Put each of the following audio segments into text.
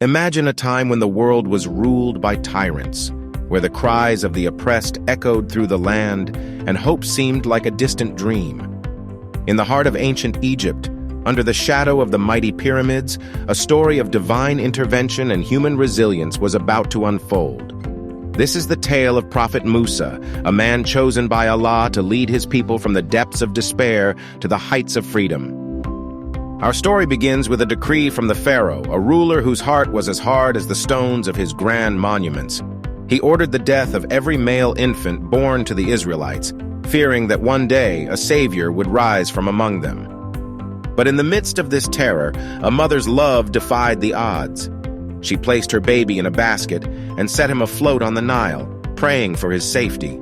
Imagine a time when the world was ruled by tyrants, where the cries of the oppressed echoed through the land and hope seemed like a distant dream. In the heart of ancient Egypt, under the shadow of the mighty pyramids, a story of divine intervention and human resilience was about to unfold. This is the tale of Prophet Musa, a man chosen by Allah to lead his people from the depths of despair to the heights of freedom. Our story begins with a decree from the Pharaoh, a ruler whose heart was as hard as the stones of his grand monuments. He ordered the death of every male infant born to the Israelites, fearing that one day a savior would rise from among them. But in the midst of this terror, a mother's love defied the odds. She placed her baby in a basket and set him afloat on the Nile, praying for his safety.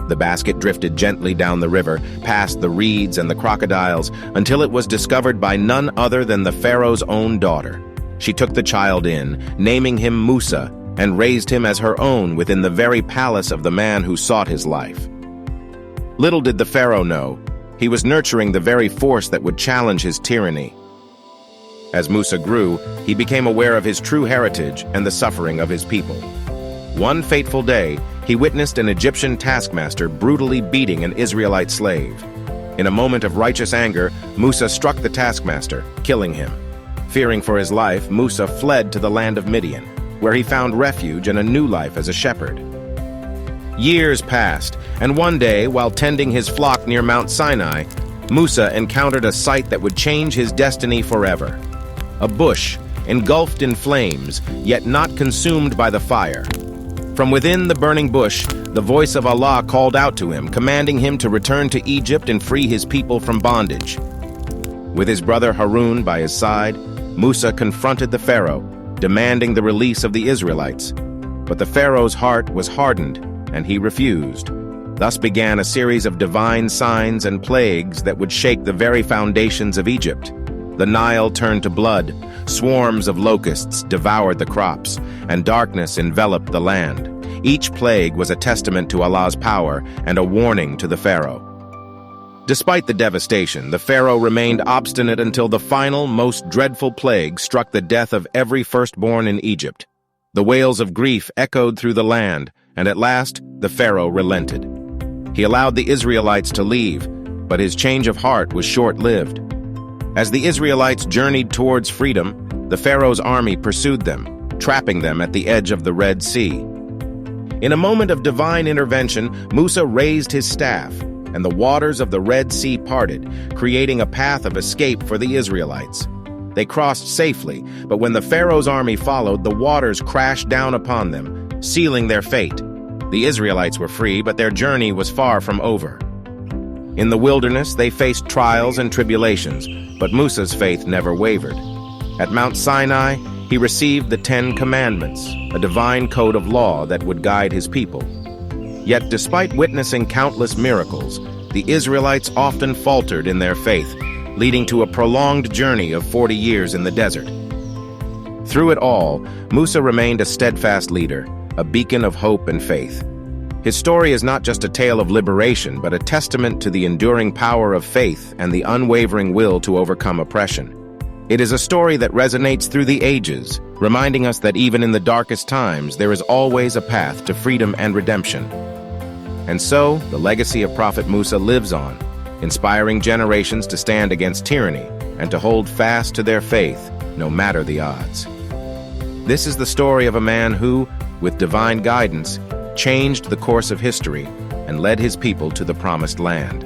The basket drifted gently down the river, past the reeds and the crocodiles, until it was discovered by none other than the Pharaoh's own daughter. She took the child in, naming him Musa, and raised him as her own within the very palace of the man who sought his life. Little did the Pharaoh know, he was nurturing the very force that would challenge his tyranny. As Musa grew, he became aware of his true heritage and the suffering of his people. One fateful day, he witnessed an Egyptian taskmaster brutally beating an Israelite slave. In a moment of righteous anger, Musa struck the taskmaster, killing him. Fearing for his life, Musa fled to the land of Midian, where he found refuge and a new life as a shepherd. Years passed, and one day, while tending his flock near Mount Sinai, Musa encountered a sight that would change his destiny forever. A bush, engulfed in flames, yet not consumed by the fire. From within the burning bush, the voice of Allah called out to him, commanding him to return to Egypt and free his people from bondage. With his brother Harun by his side, Musa confronted the Pharaoh, demanding the release of the Israelites. But the Pharaoh's heart was hardened, and he refused. Thus began a series of divine signs and plagues that would shake the very foundations of Egypt. The Nile turned to blood, swarms of locusts devoured the crops, and darkness enveloped the land. Each plague was a testament to Allah's power and a warning to the Pharaoh. Despite the devastation, the Pharaoh remained obstinate until the final, most dreadful plague struck the death of every firstborn in Egypt. The wails of grief echoed through the land, and at last, the Pharaoh relented. He allowed the Israelites to leave, but his change of heart was short-lived. As the Israelites journeyed towards freedom, the Pharaoh's army pursued them, trapping them at the edge of the Red Sea. In a moment of divine intervention, Musa raised his staff, and the waters of the Red Sea parted, creating a path of escape for the Israelites. They crossed safely, but when the Pharaoh's army followed, the waters crashed down upon them, sealing their fate. The Israelites were free, but their journey was far from over. In the wilderness, they faced trials and tribulations, but Musa's faith never wavered. At Mount Sinai, he received the 10 Commandments, a divine code of law that would guide his people. Yet despite witnessing countless miracles, the Israelites often faltered in their faith, leading to a prolonged journey of 40 years in the desert. Through it all, Musa remained a steadfast leader, a beacon of hope and faith. His story is not just a tale of liberation, but a testament to the enduring power of faith and the unwavering will to overcome oppression. It is a story that resonates through the ages, reminding us that even in the darkest times, there is always a path to freedom and redemption. And so, the legacy of Prophet Musa lives on, inspiring generations to stand against tyranny and to hold fast to their faith, no matter the odds. This is the story of a man who, with divine guidance, changed the course of history and led his people to the promised land.